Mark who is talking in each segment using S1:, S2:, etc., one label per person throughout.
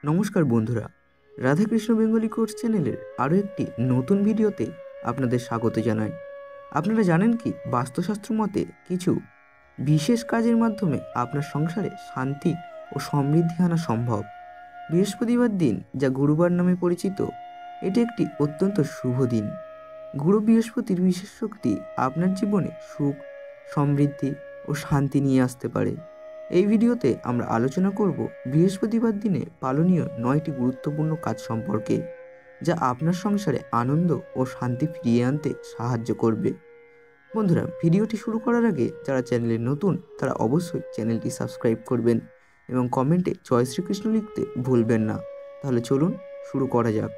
S1: নমস্কার বন্ধুরা, Radhakrishna Bengali course চ্যানেলের আরও একটি নতুন ভিডিওতে আপনাদের স্বাগত জানাই। আপনারা জানেন কি বাস্তুশাস্ত্র মতে কিছু বিশেষ কাজের মাধ্যমে আপনার সংসারে শান্তি ও সমৃদ্ধি আনা সম্ভব। বৃহস্পতিবার দিন, যা গুরুবার নামে পরিচিত, এটি একটি অত্যন্ত শুভ দিন। গুরু বৃহস্পতির বিশেষ শক্তি আপনার জীবনে সুখ, সমৃদ্ধি ও শান্তি নিয়ে আসতে পারে। এই ভিডিওতে আমরা আলোচনা করব বৃহস্পতিবার দিনে পালনীয় 9টি গুরুত্বপূর্ণ কাজ সম্পর্কে, যা আপনার সংসারে আনন্দ ও শান্তি ফিরিয়ে আনতে সাহায্য করবে। বন্ধুরা, ভিডিওটি শুরু করার আগে যারা চ্যানেলে নতুন তারা অবশ্যই চ্যানেলটি সাবস্ক্রাইব করবেন এবং কমেন্টে জয় শ্রীকৃষ্ণ লিখতে ভুলবেন না। তাহলে চলুন শুরু করা যাক।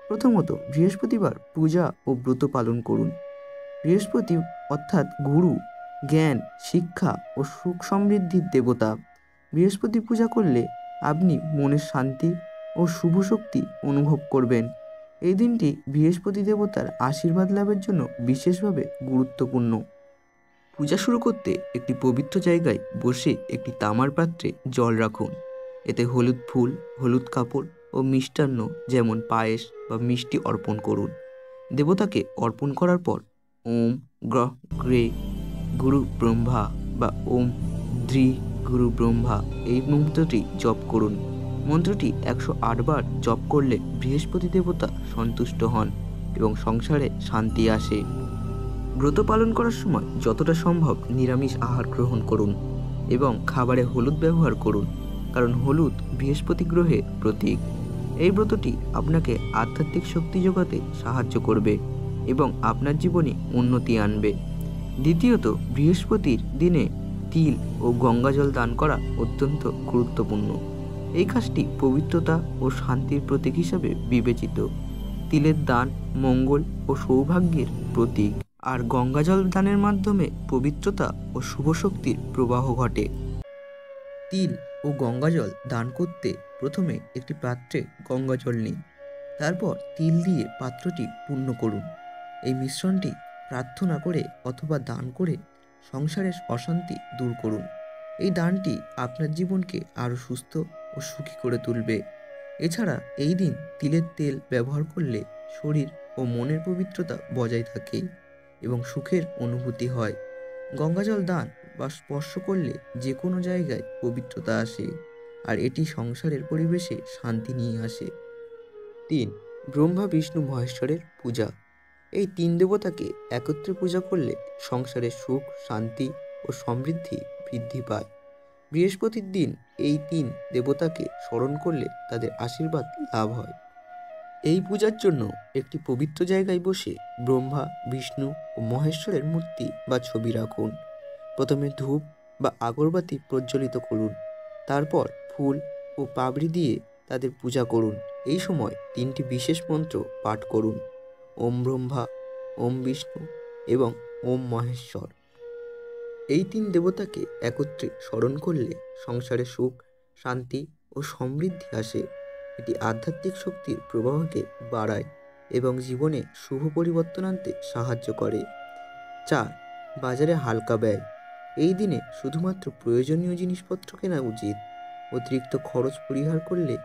S1: প্রথমত, বৃহস্পতিবার পূজা ও ব্রত পালন করুন। বৃহস্পতি অর্থাৎ গুরু, জ্ঞান, শিক্ষা ও সুখ সমৃদ্ধির দেবতা। বৃহস্পতি পূজা করলে আপনি মনের শান্তি ও শুভ শক্তি অনুভব করবেন। এই দিনটি বৃহস্পতি দেবতার আশীর্বাদ লাভের জন্য বিশেষভাবে গুরুত্বপূর্ণ। পূজা শুরু করতে একটি পবিত্র জায়গায় বসে একটি তামার পাত্রে জল রাখুন। এতে হলুদ ফুল, হলুদ কাপড় ও মিষ্টান্ন যেমন পায়েস বা মিষ্টি অর্পণ করুন। দেবতাকে অর্পণ করার পর ওম গ্রহ গ্রে গুরু ব্রহ্মা বা ওম দ্রি গুরু ব্রহ্মা এই মন্ত্রটি জপ করুন। মন্ত্রটি 108 বার জপ করলে বৃহস্পতি দেবতা সন্তুষ্ট হন এবং সংসারে শান্তি আসে। ব্রত পালন করার সময় যতটা সম্ভব নিরামিষ আহার গ্রহণ করুন এবং খাবারে হলুদ ব্যবহার করুন, কারণ হলুদ বৃহস্পতি গ্রহের প্রতীক। এই ব্রতটি আপনাকে আধ্যাত্মিক শক্তি যোগাতে সাহায্য করবে এবং আপনার জীবনে উন্নতি আনবে। দ্বিতীয়ত, বৃহস্পতির দিনে তিল ও গঙ্গাজল দান করা অত্যন্ত গুরুত্বপূর্ণ। এই কাজটি পবিত্রতা ও শান্তির প্রতীক হিসাবে বিবেচিত। তিলের দান মঙ্গল ও সৌভাগ্যের প্রতীক, আর গঙ্গাজল দানের মাধ্যমে পবিত্রতা ও শুভ শক্তির প্রবাহ ঘটে। তিল ও গঙ্গাজল দান করতে প্রথমে একটি পাত্রে গঙ্গাজল নিন। তারপর তিল দিয়ে পাত্রটি পূর্ণ করুন। এই মিশ্রণটি প্রার্থনা করে অথবা দান করে সংসারের অশান্তি দূর করুন। এই দানটি আপনার জীবনকে আরও সুস্থ ও সুখী করে তুলবে। এছাড়া এই দিন তিলের তেল ব্যবহার করলে শরীর ও মনের পবিত্রতা বজায় থাকে এবং সুখের অনুভূতি হয়। গঙ্গাজল দান বা স্পর্শ করলে যে কোনো জায়গায় পবিত্রতা আসে, আর এটি সংসারের পরিবেশে শান্তি নিয়ে আসে। 3. ব্রহ্মা বিষ্ণু মহেশ্বরের পূজা। এই 3 দেবতাকে একত্রে পূজা করলে সংসারে সুখ, শান্তি ও সমৃদ্ধি বৃদ্ধি পায়। বৃহস্পতির দিন এই 3 দেবতাকে স্মরণ করলে তাদের আশীর্বাদ লাভ হয়। এই পূজার জন্য একটি পবিত্র জায়গায় বসে ব্রহ্মা, বিষ্ণু ও মহেশ্বরের মূর্তি বা ছবি রাখুন। প্রথমে ধূপ বা আগরবাতি প্রজ্বলিত করুন। তারপর ফুল ও পাপড়ি দিয়ে তাদের পূজা করুন। এই সময় 3টি বিশেষ মন্ত্র পাঠ করুন: ওম ব্রহ্মা, ওম বিষ্ণু এবং ওম মহেশ্বর। এই 3 দেবতাকে একত্রে স্মরণ করলে সংসারে সুখ, শান্তি ও সমৃদ্ধি আসে। এটি আধ্যাত্মিক শক্তির প্রবাহকে বাড়ায় এবং জীবনে শুভ পরিবর্তন আনতে সাহায্য করে। 4. বাজারে হালকা ব্যয়। এই দিনে শুধুমাত্র প্রয়োজনীয় জিনিসপত্র কেনা উচিত। অতিরিক্ত খরচ পরিহার করলে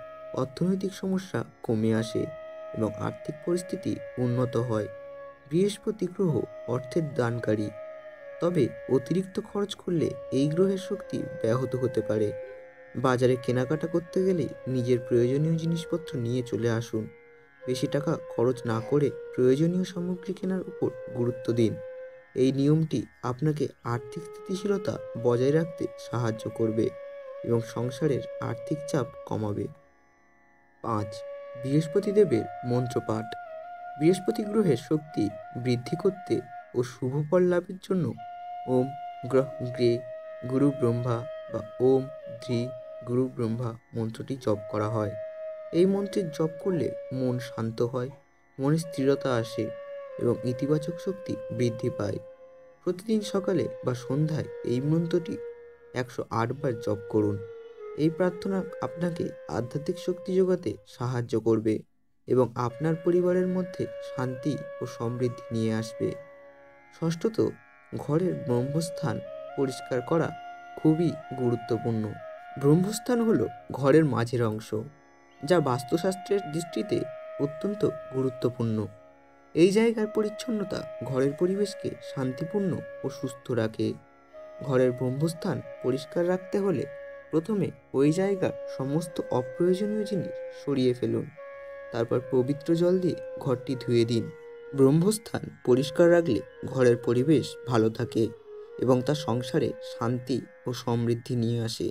S1: অর্থনৈতিক সমস্যা কমে আসে এবং আর্থিক পরিস্থিতি উন্নত হয়। বৃহস্পতি গ্রহ অর্থের দানকারী, তবে অতিরিক্ত খরচ করলে এই গ্রহের শক্তি ব্যাহত হতে পারে। বাজারে কেনাকাটা করতে গেলে নিজের প্রয়োজনীয় জিনিসপত্র নিয়ে চলে আসুন। বেশি টাকা খরচ না করে প্রয়োজনীয় সামগ্রী কেনার উপর গুরুত্ব দিন। এই নিয়মটি আপনাকে আর্থিক স্থিতিশীলতা বজায় রাখতে সাহায্য করবে এবং সংসারের আর্থিক চাপ কমাবে। 5. বৃহস্পতি দেবের মন্ত্রপাঠ। বৃহস্পতি গ্রহের শক্তি বৃদ্ধি করতে ও শুভ ফল লাভের জন্য ওম গ্রহ গ্রে গুরু ব্রহ্মা বা ওম ধৃ গুরু ব্রহ্মা মন্ত্রটি জপ করা হয়। এই মন্ত্রের জপ করলে মন শান্ত হয়, মনে স্থিরতা আসে এবং ইতিবাচক শক্তি বৃদ্ধি পায়। প্রতিদিন সকালে বা সন্ধ্যায় এই মন্ত্রটি 108 বার জপ করুন। এই প্রার্থনা আপনাকে আধ্যাত্মিক শক্তি যোগাতে সাহায্য করবে এবং আপনার পরিবারের মধ্যে শান্তি ও সমৃদ্ধি নিয়ে আসবে। ষষ্ঠত, ঘরের ব্রহ্মস্থান পরিষ্কার করা খুবই গুরুত্বপূর্ণ। ব্রহ্মস্থান হলো ঘরের মাঝের অংশ, যা বাস্তুশাস্ত্রের দৃষ্টিতে অত্যন্ত গুরুত্বপূর্ণ। এই জায়গার পরিচ্ছন্নতা ঘরের পরিবেশকে শান্তিপূর্ণ ও সুস্থ রাখে। ঘরের ব্রহ্মস্থান পরিষ্কার রাখতে হলে প্রথমে ওই জায়গার সমস্ত অপ্রয়োজনীয় জিনিস সরিয়ে ফেলুন। তারপর পবিত্র জল দিয়ে ঘরটি ধুয়ে দিন। ব্রহ্মস্থান পরিষ্কার রাখলে ঘরের পরিবেশ ভালো থাকে এবং তা সংসারে শান্তি ও সমৃদ্ধি নিয়ে আসে।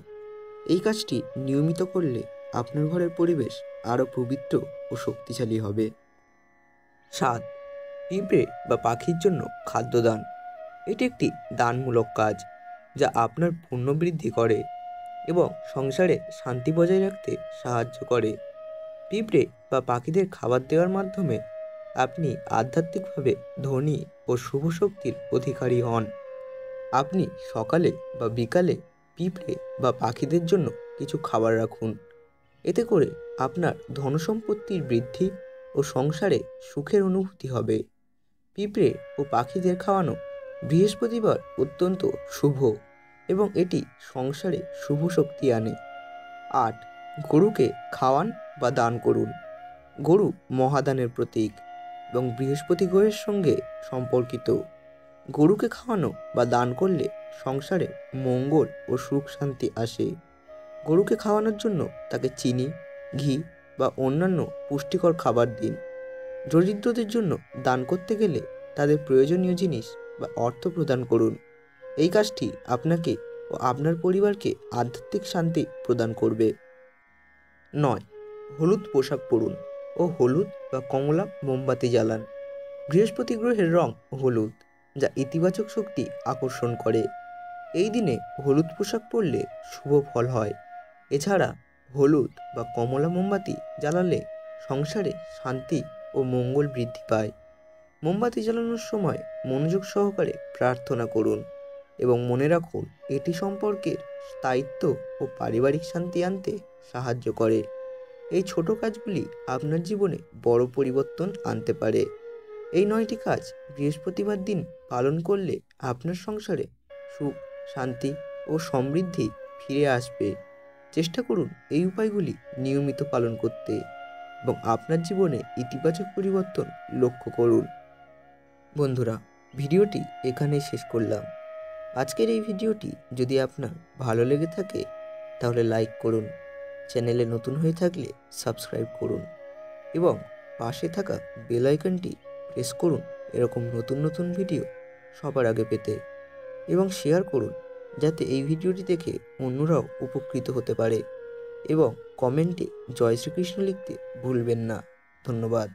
S1: এই কাজটি নিয়মিত করলে আপনার ঘরের পরিবেশ আরও পবিত্র ও শক্তিশালী হবে। 7. পিঁপড়ে বা পাখির জন্য খাদ্যদান। এটি একটি দানমূলক কাজ যা আপনার পুণ্য বৃদ্ধি করে এবং সংসারে শান্তি বজায় রাখতে সাহায্য করে। পিঁপড়ে বা পাখিদের খাবার দেওয়ার মাধ্যমে আপনি আধ্যাত্মিকভাবে ধনী ও শুভ শক্তির অধিকারী হন। আপনি সকালে বা বিকালে পিঁপড়ে বা পাখিদের জন্য কিছু খাবার রাখুন। এতে করে আপনার ধনসম্পত্তির বৃদ্ধি ও সংসারে সুখের অনুভূতি হবে। পিঁপড়ে ও পাখিদের খাওয়ানো বৃহস্পতিবার অত্যন্ত শুভ এবং এটি সংসারে শুভ শক্তি আনে। 8. গরুকে খাওয়ান বা দান করুন। গরু মহাদানের প্রতীক এবং বৃহস্পতি গ্রহের সঙ্গে সম্পর্কিত। গরুকে খাওয়ানো বা দান করলে সংসারে মঙ্গল ও সুখ শান্তি আসে। গরুকে খাওয়ানোর জন্য তাকে চিনি, ঘি বা অন্যান্য পুষ্টিকর খাবার দিন। দরিদ্রদের জন্য দান করতে গেলে তাদের প্রয়োজনীয় জিনিস বা অর্থ প্রদান করুন। এই কাজটি আপনাকে ও আপনার পরিবারকে আধ্যাত্মিক শান্তি প্রদান করবে। 9. হলুদ পোশাক পরুন ও হলুদ বা কমলা মোমবাতি জ্বালান। বৃহস্পতি গ্রহের রং হলুদ, যা ইতিবাচক শক্তি আকর্ষণ করে। এই দিনে হলুদ পোশাক পরলে শুভ ফল হয়। এছাড়া হলুদ বা কমলা মোমবাতি জ্বালালে সংসারে শান্তি ও মঙ্গল বৃদ্ধি পায়। মোমবাতি জ্বালানোর সময় মনোযোগ সহকারে প্রার্থনা করুন এবং মনে রাখুন এটি সম্পর্কের স্থায়িত্ব ও পারিবারিক শান্তি আনতে সাহায্য করে। এই ছোট কাজগুলি আপনার জীবনে বড় পরিবর্তন আনতে পারে। এই 9টি কাজ বৃহস্পতিবার দিন পালন করলে আপনার সংসারে সুখ, শান্তি ও সমৃদ্ধি ফিরে আসবে। চেষ্টা করুন এই উপায়গুলি নিয়মিত পালন করতে এবং আপনার জীবনে ইতিবাচক পরিবর্তন লক্ষ্য করুন। বন্ধুরা, ভিডিওটি এখানেই শেষ করলাম। আজকের এই ভিডিওটি যদি আপনার ভালো লেগে থাকে তাহলে লাইক করুন, চ্যানেলে নতুন হয়ে থাকলে সাবস্ক্রাইব করুন এবং পাশে থাকা বেল আইকনটি প্রেস করুন এরকম নতুন নতুন ভিডিও সবার আগে পেতে, এবং শেয়ার করুন যাতে এই ভিডিওটি দেখে অন্যরাও উপকৃত হতে পারে, এবং কমেন্টে জয় শ্রীকৃষ্ণ লিখতে ভুলবেন না। ধন্যবাদ।